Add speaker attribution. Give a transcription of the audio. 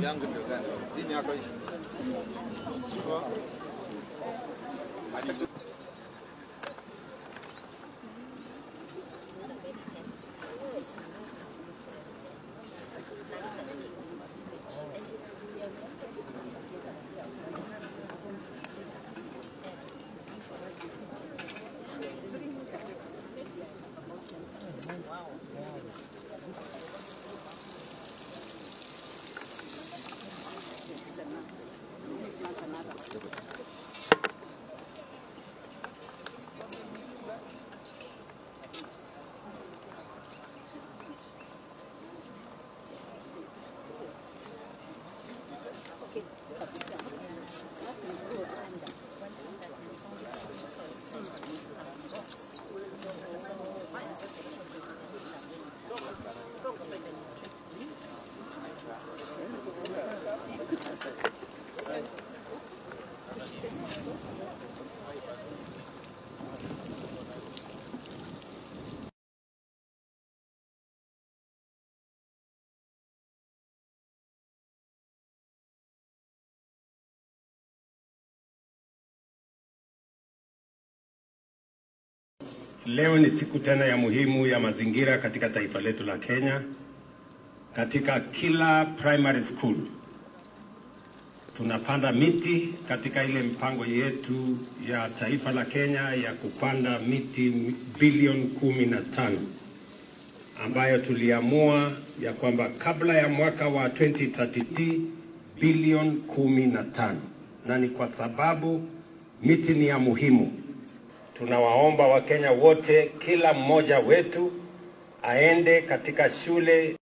Speaker 1: yangu ndio gani? Dini yako hiyo.
Speaker 2: Leo ni siku tena ya muhimu ya mazingira katika taifa letu la Kenya. Katika kila primary school tunapanda miti katika ile mpango yetu ya taifa la Kenya ya kupanda miti bilioni 15 ambayo tuliamua ya kwamba kabla ya mwaka wa 2030 bilioni 15, na ni kwa sababu miti ni ya muhimu. Tunawaomba Wakenya wote, kila mmoja wetu aende katika shule